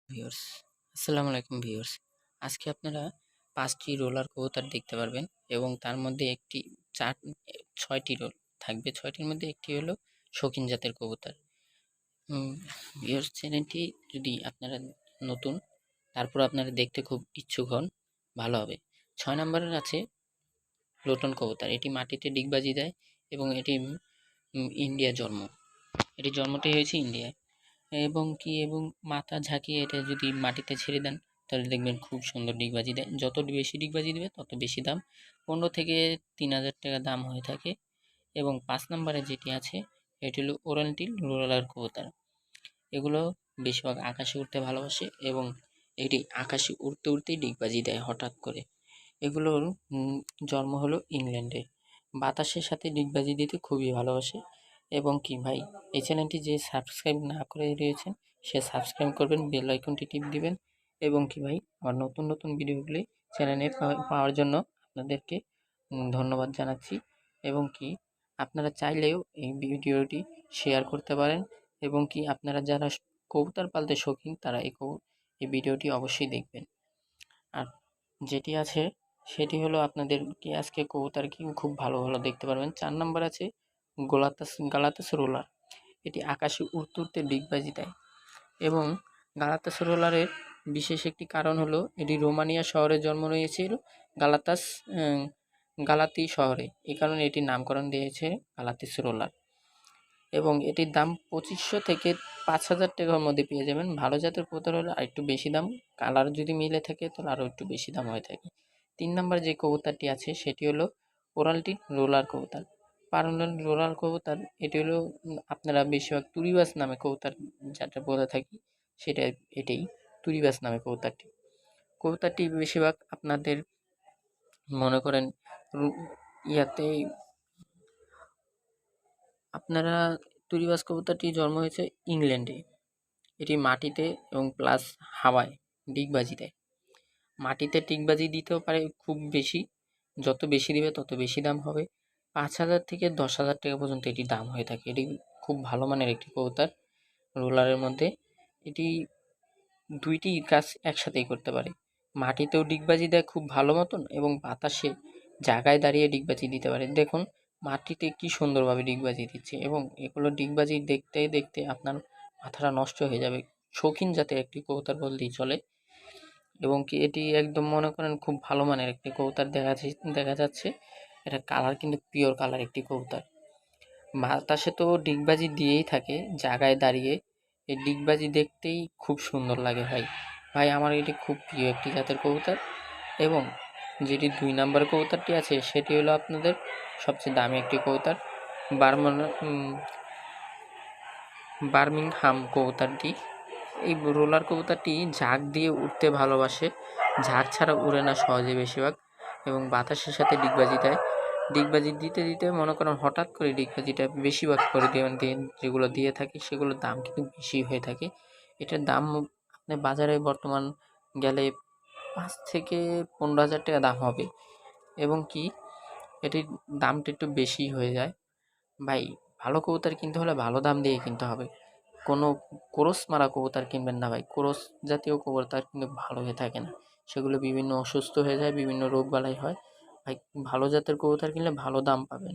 Viewers, আসসালামু আলাইকুম viewers. আজকে আপনারা ৫টি রোলার কবুতর দেখতে পারবেন এবং তার মধ্যে একটি ৬টি রোল থাকবে। ৬টির মধ্যে একটি হলো শৌখিন জাতের কবুতর। ভিউয়ার্স, চ্যানেলটি যদি আপনারা নতুন, তারপর আপনারা দেখতে খুব ইচ্ছুক হন, ভালো হবে। ৬ নম্বরের আছে লোটন কবুতর। এটি মাটিতে ডিগবাজি দেয় এবং এটি ইন্ডিয়া জন্ম। এটির জন্মটি হয়েছে ইন্ডিয়ায়। এবং মাথা ঝাঁকিয়ে এটা যদি মাটিতে ছেড়ে দেন তাহলে দেখবেন খুব সুন্দর ডিগবাজি দেয়। যত বেশি ডিগবাজি দেবে তত বেশি দাম। ১৫ থেকে ৩,০০০ টাকা দাম হয়ে থাকে। এবং ৫ নম্বরে যেটি আছে এটি হলো ওরানটিল রোলার কবুতর। এগুলো বেশিরভাগ আকাশে উড়তে ভালোবাসে এবং এটি আকাশে উড়তেই ডিগবাজি দেয় হঠাৎ করে। এগুলোর জন্ম হলো ইংল্যান্ডে। বাতাসের সাথে ডিগবাজি দিতে খুবই ভালোবাসে। এবং কি ভাই, এই চ্যানেলটি যে সাবস্ক্রাইব না করে রয়েছেন সে সাবস্ক্রাইব করবেন, বেল আইকনটি টিপ দিবেন। এবং কি ভাই, আমার নতুন ভিডিওগুলি চ্যানেলে পাওয়ার জন্য আপনাদেরকে ধন্যবাদ জানাচ্ছি। এবং কি আপনারা চাইলেও এই ভিডিওটি শেয়ার করতে পারেন। এবং কি আপনারা যারা কবুতর পালতে শৌখিন তারা এই ভিডিওটি অবশ্যই দেখবেন। আর যেটি আছে সেটি হলো আপনাদেরকে আজকে কবুতর কি খুব ভালো দেখতে পারবেন। ৪ নম্বর আছে গালাতাস রোলার। এটি আকাশে উড়তে ডিগবাজি দেয় এবং গালাতাস রোলারের বিশেষ একটি কারণ হলো এটি রোমানিয়া শহরে জন্ম নিয়েছিল, গালাতাস গালাতি শহরে। এই কারণে এটির নামকরণ দিয়েছে গালাতাস রোলার। এবং এটির দাম ২৫০০ থেকে ৫,০০০ টাকার মধ্যে পেয়ে যাবেন। ভালো জাতের কবুতর হলে আরেকটু বেশি দাম, কালার যদি মিলে থাকে তাহলে আরও একটু বেশি দাম হয়ে থাকে। ৩ নম্বর যে কবুতরটি আছে সেটি হলো ওরালটি রোলার কবুতর। পারুলাল রোলার কবুতর এটি হলো আপনারা বেশিরভাগ তুরিবাজ নামে কবুতর যেটা বলে থাকি এটাই তুরিবাজ নামে কবুতরটি বেশিরভাগ আপনাদের মনে করেন ইয়াতে আপনারা তুরিবাজ কবুতরটি জন্ম হয়েছে ইংল্যান্ডে। এটি মাটিতে এবং প্লাস হাওয়ায় ডিগবাজি দেয়। মাটিতে ডিগবাজি দিতেও পারে খুব বেশি, যত বেশি দিবে তত বেশি দাম হবে। ৫,০০০ থেকে ১০,০০০ টাকা পর্যন্ত এটির দাম হয়ে থাকে। এটি খুব ভালো মানের একটি কবুতর রোলারের মধ্যে। এটি ২টি কাজ একসাথেই করতে পারে। মাটিতেও ডিগবাজি দেয় খুব ভালো মতন এবং বাতাসে জায়গায় দাঁড়িয়ে ডিগবাজি দিতে পারে। দেখুন মাটিতে কি সুন্দরভাবে ডিগবাজি দিচ্ছে এবং এগুলো ডিগবাজি দেখতে আপনার মাথাটা নষ্ট হয়ে যাবে। শৌখিন জাতের একটি কবুতর বললেই চলে। এবং কি এটি একদম মনে করেন খুব ভালো মানের একটি কবুতর দেখা যাচ্ছে। এটা কালার কিন্তু পিওর কালার একটি কবুতর। বাতাসে তো ডিগবাজি দিয়েই থাকে জায়গায় দাঁড়িয়ে। এই ডিগবাজি দেখতেই খুব সুন্দর লাগে ভাই আমার এটি খুব প্রিয় একটি জাতের কবুতর। এবং যেটি ২ নম্বর কবুতরটি আছে সেটি হলো আপনাদের সবচেয়ে দামি একটি কবুতর, বার্মিংহাম কবুতরটি। এই রোলার কবুতরটি ঝাঁক দিয়ে উড়তে ভালোবাসে, ঝাঁক ছাড়া উড়ে না সহজে বেশিরভাগ। এবং বাতাসের সাথে ডিগবাজি দেয়। ডিগবাজি দিতে মনে করেন হঠাৎ করে ডিগবাজিটা বেশিরভাগ করে যেগুলো দিয়ে থাকে সেগুলোর দাম কিন্তু বেশি হয়ে থাকে। এটার দাম আপনি বাজারে বর্তমান গেলে ৫ থেকে ১৫,০০০ টাকা দাম হবে। এবং কি এটির দামটা একটু বেশি হয়ে যায়। ভাই ভালো কবুতর কিনতে হলে ভালো দাম দিয়ে কিনতে হবে। কোনো ক্রস মারা কবুতর কিনবেন না ভাই। ক্রস জাতীয় কবুতর কিন্তু ভালো হয়ে থাকে না। সেগুলো বিভিন্ন অসুস্থ হয়ে যায়, বিভিন্ন রোগবালাই হয়। ভাই ভালো জাতের কবুতর কিনলে ভালো দাম পাবেন।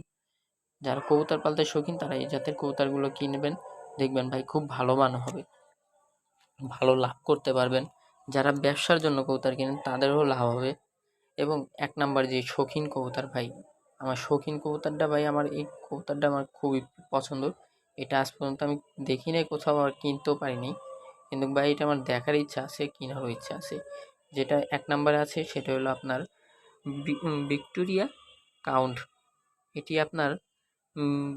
যারা কবুতর পালতে শৌখিন তারা এই জাতের কবুতরগুলো কিনবেন। দেখবেন ভাই খুব ভালো মান হবে, ভালো লাভ করতে পারবেন। যারা ব্যবসার জন্য কবুতর কিনেন তাদেরও লাভ হবে। এবং ১ নাম্বার যে শৌখিন কবুতর ভাই, আমার শৌখিন কবুতরটা ভাই আমার এই কবুতরটা আমার খুবই পছন্দ। এটা আজ পর্যন্ত আমি দেখি নাই কোথাও, আর কিনতেও পারিনি। কিন্তু ভাই এটা আমার দেখার ইচ্ছা আছে, কেনারও ইচ্ছা আছে। যেটা ১ নাম্বারে আছে সেটা হলো আপনার ভিক্টোরিয়া কাউন্ট। এটি আপনার উম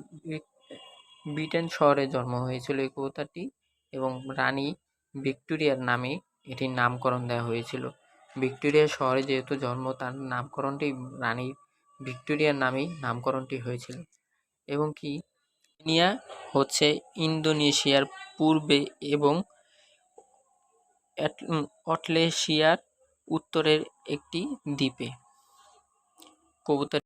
ব্রিটেন শহরে জন্ম হয়েছিল এই কবুতরটি এবং রানী ভিক্টোরিয়ার নামে এটির নামকরণ দেওয়া হয়েছিল। ভিক্টোরিয়া শহরে যেহেতু জন্ম তার নামকরণটি রানী ভিক্টোরিয়ার নামেই নামকরণটি হয়েছিল। এবং কি নিয়া হচ্ছে ইন্দোনেশিয়ার পূর্বে এবং অটলেশিয়ার উত্তরের একটি দ্বীপে। কবুতর